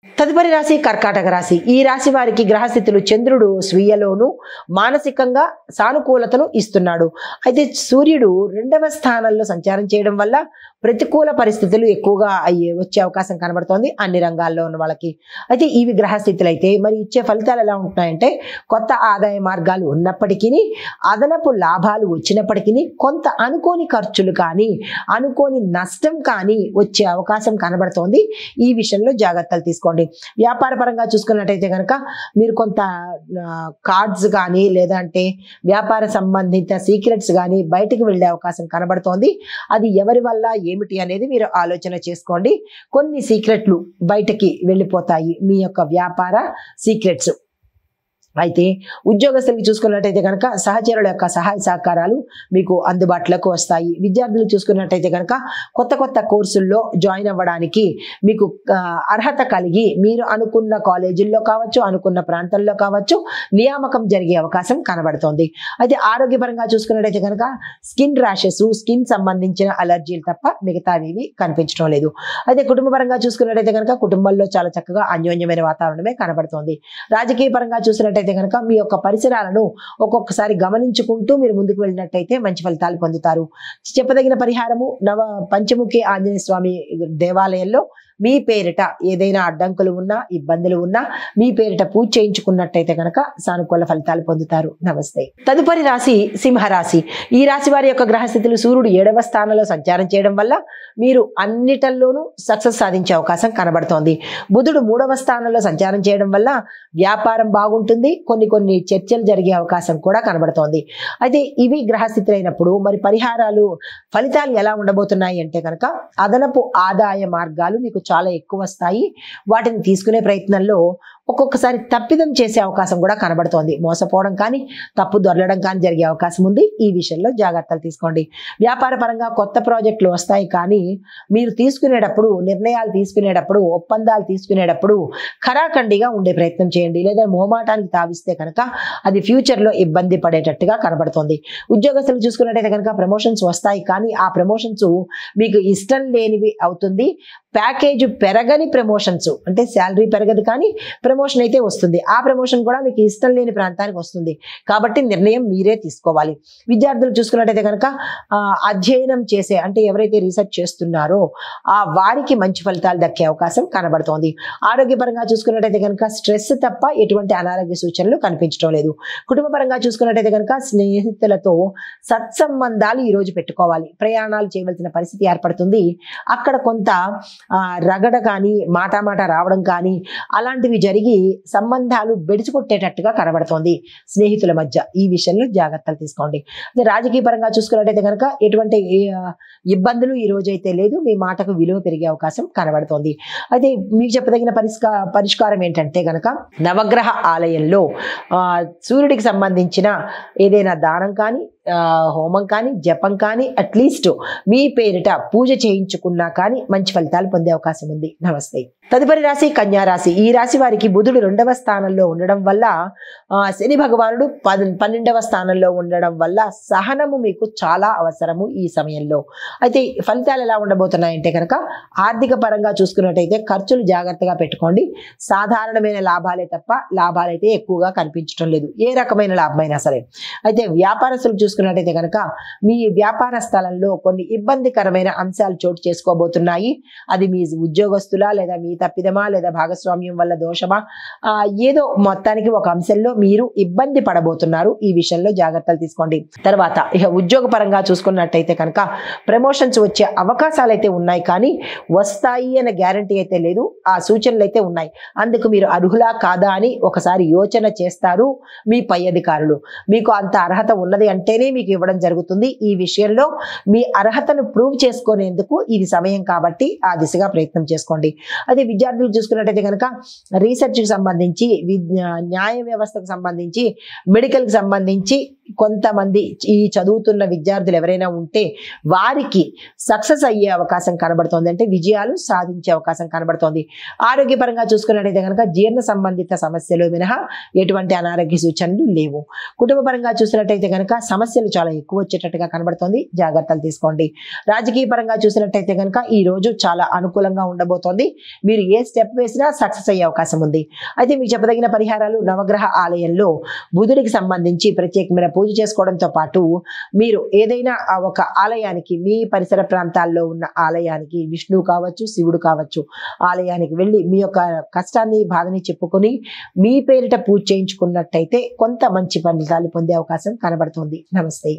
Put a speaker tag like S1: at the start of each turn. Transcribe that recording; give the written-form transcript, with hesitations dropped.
S1: తదుపరి రాశి కర్కాటక రాశి. ఈ రాశి వారికి గ్రహస్థితులు చంద్రుడు స్వీయలోను మానసికంగా సానుకూలతను ఇస్తున్నాడు. అయితే సూర్యుడు 2వ స్థానంలో సంచారం చేయడం వల్ల ప్రతికూల పరిస్థితులు ఎక్కువగా వచ్చే అవకాశం కనబడుతోంది అన్ని రంగాల్లో ఉన్న వాళ్ళకి. అయితే ఇవి గ్రహస్థితులు అయితే మరి ఇచ్చే ఫలితాలు ఎలా ఉంటున్నాయంటే, కొత్త ఆదాయ మార్గాలు ఉన్నప్పటికీ, అదనపు లాభాలు వచ్చినప్పటికీ కొంత అనుకోని ఖర్చులు కానీ అనుకోని నష్టం కానీ వచ్చే అవకాశం కనబడుతోంది. ఈ విషయంలో జాగ్రత్తలు తీసుకోండి. వ్యాపార పరంగా చూసుకున్నట్టయితే కనుక మీరు కొంత కార్డ్స్ కానీ లేదంటే వ్యాపార సంబంధిత సీక్రెట్స్ కానీ బయటికి వెళ్ళే అవకాశం కనబడుతోంది. అది ఎవరి వల్ల ఏమిటి అనేది మీరు ఆలోచన చేసుకోండి. కొన్ని సీక్రెట్లు బయటకి వెళ్ళిపోతాయి, మీ యొక్క వ్యాపార సీక్రెట్స్. అయితే ఉద్యోగస్తులకు చూసుకున్నట్టయితే కనుక సహచరుల యొక్క సహాయ సహకారాలు మీకు అందుబాటులోకి వస్తాయి. విద్యార్థులు చూసుకున్నట్టయితే కనుక కొత్త కొత్త కోర్సుల్లో జాయిన్ అవ్వడానికి మీకు అర్హత కలిగి మీరు అనుకున్న కాలేజీల్లో కావచ్చు, అనుకున్న ప్రాంతాల్లో కావచ్చు నియామకం జరిగే అవకాశం కనబడుతోంది. అయితే ఆరోగ్యపరంగా చూసుకున్నట్టయితే కనుక స్కిన్ ర్యాషెస్, స్కిన్ సంబంధించిన అలర్జీలు తప్ప మిగతావి కనిపించడం లేదు. అయితే కుటుంబపరంగా చూసుకున్నట్టయితే కనుక కుటుంబంలో చాలా చక్కగా అన్యోన్యమైన వాతావరణమే కనబడుతోంది. రాజకీయ పరంగా చూసినట్టయితే కనుక మీ యొక్క పరిసరాలను ఒక్కొక్కసారి గమనించుకుంటూ మీరు ముందుకు వెళ్ళినట్టయితే మంచి ఫలితాలు పొందుతారు. చెప్పదగిన పరిహారము పంచముఖి ఆంజనేయ స్వామి దేవాలయంలో మీ పేరిట ఏదైనా అడ్డంకులు ఉన్నా ఇబ్బందులు ఉన్నా మీ పేరిట పూజ చేయించుకున్నట్టయితే కనుక సానుకూల ఫలితాలు పొందుతారు. నమస్తే. తదుపరి రాశి సింహరాశి. ఈ రాశి వారి యొక్క గ్రహస్థితులు సూర్యుడు 7వ స్థానంలో సంచారం చేయడం వల్ల మీరు అన్నిటల్లోనూ సక్సెస్ సాధించే అవకాశం కనబడుతోంది. బుధుడు 3వ స్థానంలో సంచారం చేయడం వల్ల వ్యాపారం బాగుంటుంది, కొన్ని చర్చలు జరిగే అవకాశం కూడా కనబడుతోంది. అయితే ఇవి గ్రహస్థితులు అయినప్పుడు మరి పరిహారాలు ఫలితాలు ఎలా ఉండబోతున్నాయి అంటే కనుక అదనపు ఆదాయ మార్గాలు మీకు చాలా ఎక్కువ వస్తాయి. వాటిని తీసుకునే ప్రయత్నంలో ఒక్కొక్కసారి తప్పిదం చేసే అవకాశం కూడా కనబడుతోంది. మోసపోవడం కానీ తప్పు దొరలడం కానీ జరిగే అవకాశం ఉంది. ఈ విషయంలో జాగ్రత్తలు తీసుకోండి. వ్యాపార పరంగా కొత్త ప్రాజెక్టులు వస్తాయి, కానీ మీరు తీసుకునేటప్పుడు నిర్ణయాలు తీసుకునేటప్పుడు ఒప్పందాలు తీసుకునేటప్పుడు ఖరాఖండిగా ఉండే ప్రయత్నం చేయండి. లేదా మొహమాటానికి తావిస్తే కనుక అది ఫ్యూచర్లో ఇబ్బంది పడేటట్టుగా కనబడుతోంది. ఉద్యోగస్తులు చూసుకున్నట్టయితే కనుక ప్రమోషన్స్ వస్తాయి, కానీ ఆ ప్రమోషన్స్ మీకు ఇష్టం లేనివి అవుతుంది. ప్యాకేజ్ పెరగని ప్రమోషన్స్ అంటే శాలరీ పెరగదు, కానీ ప్రమోషన్ అయితే వస్తుంది. ఆ ప్రమోషన్ కూడా మీకు ఇష్టం లేని ప్రాంతానికి వస్తుంది. కాబట్టి నిర్ణయం మీరే తీసుకోవాలి. విద్యార్థులు చూసుకున్నట్టయితే కనుక అధ్యయనం చేసే అంటే ఎవరైతే రీసెర్చ్ చేస్తున్నారో ఆ వారికి మంచి ఫలితాలు దక్కే అవకాశం కనబడుతోంది. ఆరోగ్యపరంగా చూసుకున్నట్టయితే కనుక స్ట్రెస్ తప్ప ఎటువంటి అనారోగ్య సూచనలు కనిపించడం లేదు. కుటుంబ పరంగా చూసుకున్నట్టయితే కనుక స్నేహితులతో సత్సంబంధాలు ఈ రోజు పెట్టుకోవాలి. ప్రయాణాలు చేయవలసిన పరిస్థితి ఏర్పడుతుంది. అక్కడ కొంత రగడ కానీ మాట రావడం కానీ అలాంటివి జరిగి సంబంధాలు బెడిచికొట్టేటట్టుగా కనబడుతోంది స్నేహితుల మధ్య. ఈ విషయంలో జాగ్రత్తలు తీసుకోండి. అదే రాజకీయ పరంగా చూసుకున్నట్టయితే కనుక ఎటువంటి ఇబ్బందులు ఈ రోజు అయితే లేదు. మీ మాటకు విలువ పెరిగే అవకాశం కనబడుతోంది. అయితే మీకు చెప్పదగిన పరిష్కారం ఏంటంటే కనుక నవగ్రహ ఆలయంలో సూర్యుడికి సంబంధించిన ఏదైనా దానం కానీ హోమం కానీ జపం కానీ అట్లీస్ట్ మీ పేరిట పూజ చేయించుకున్నా కానీ మంచి ఫలితాలు పొందే అవకాశం ఉంది. నమస్తే. తదుపరి రాశి కన్యా రాశి. ఈ రాశి వారికి బుధుడు 2వ స్థానంలో ఉండడం వల్ల శని భగవానుడు 12వ స్థానంలో ఉండడం వల్ల సహనము మీకు చాలా అవసరము ఈ సమయంలో. అయితే ఫలితాలు ఎలా ఉండబోతున్నాయంటే కనుక ఆర్థిక పరంగా చూసుకున్నట్టయితే ఖర్చులు జాగ్రత్తగా పెట్టుకోండి. సాధారణమైన లాభాలే తప్ప లాభాలైతే ఎక్కువగా కనిపించడం లేదు, ఏ రకమైన లాభమైనా సరే. అయితే వ్యాపారస్తులు చూసుకున్నట్టయితే కనుక మీ వ్యాపార స్థలంలో కొన్ని ఇబ్బందికరమైన అంశాలు చోటు చేసుకోబోతున్నాయి. అది మీ ఉద్యోగస్తులా లేదా మీ తప్పిదమా లేదా భాగస్వామ్యం వల్ల దోషమా, ఏదో మొత్తానికి ఒక అంశంలో మీరు ఇబ్బంది పడబోతున్నారు. ఈ విషయంలో జాగ్రత్తలు తీసుకోండి. తర్వాత ఇక ఉద్యోగ పరంగా చూసుకున్నట్టయితే కనుక ప్రమోషన్స్ వచ్చే అవకాశాలు అయితే ఉన్నాయి, కానీ వస్తాయి అనే గ్యారంటీ అయితే లేదు. ఆ సూచనలు అయితే ఉన్నాయి. అందుకు మీరు అర్హులా కాదా అని ఒకసారి యోచన చేస్తారు మీ పై అధికారులు. మీకు అంత అర్హత ఉన్నది అంటేనే మీకు ఇవ్వడం జరుగుతుంది. ఈ విషయంలో మీ అర్హతను ప్రూవ్ చేసుకునేందుకు ఇది సమయం కాబట్టి ఆ దిశగా ప్రయత్నం చేసుకోండి. అదే విద్యార్థులు చూసుకున్నట్టయితే కనుక రీసెర్చ్కి సంబంధించి న్యాయ వ్యవస్థకు సంబంధించి మెడికల్కి సంబంధించి కొంతమంది ఈ చదువుతున్న విద్యార్థులు ఎవరైనా ఉంటే వారికి సక్సెస్ అయ్యే అవకాశం కనబడుతోంది, అంటే విజయాలు సాధించే అవకాశం కనబడుతోంది. ఆరోగ్యపరంగా చూసుకున్నట్టయితే కనుక జీర్ణ సంబంధిత సమస్యలు మినహా ఎటువంటి అనారోగ్య సూచనలు లేవు. కుటుంబ పరంగా చూసినట్టయితే కనుక సమస్యలు చాలా ఎక్కువ వచ్చేటట్టుగా కనబడుతోంది, జాగ్రత్తలు తీసుకోండి. రాజకీయ పరంగా చూసినట్టయితే కనుక ఈ రోజు చాలా అనుకూలంగా ఉండబోతోంది. మీరు ఏ స్టెప్ వేసినా సక్సెస్ అయ్యే అవకాశం ఉంది. అయితే మీకు చెప్పదగిన పరిహారాలు, నవగ్రహ ఆలయంలో బుధుడికి సంబంధించి ప్రత్యేకమైన పూజ చేసుకోవడంతో పాటు మీరు ఏదైనా ఒక ఆలయానికి, మీ పరిసర ప్రాంతాల్లో ఉన్న ఆలయానికి, విష్ణువు కావచ్చు, శివుడు కావచ్చు, ఆలయానికి వెళ్ళి మీ యొక్క కష్టాన్ని, బాధని చెప్పుకొని మీ పేరిట పూజ చేయించుకున్నట్టయితే కొంత మంచి ఫలితాలు పొందే అవకాశం కనబడుతుంది. నమస్తే.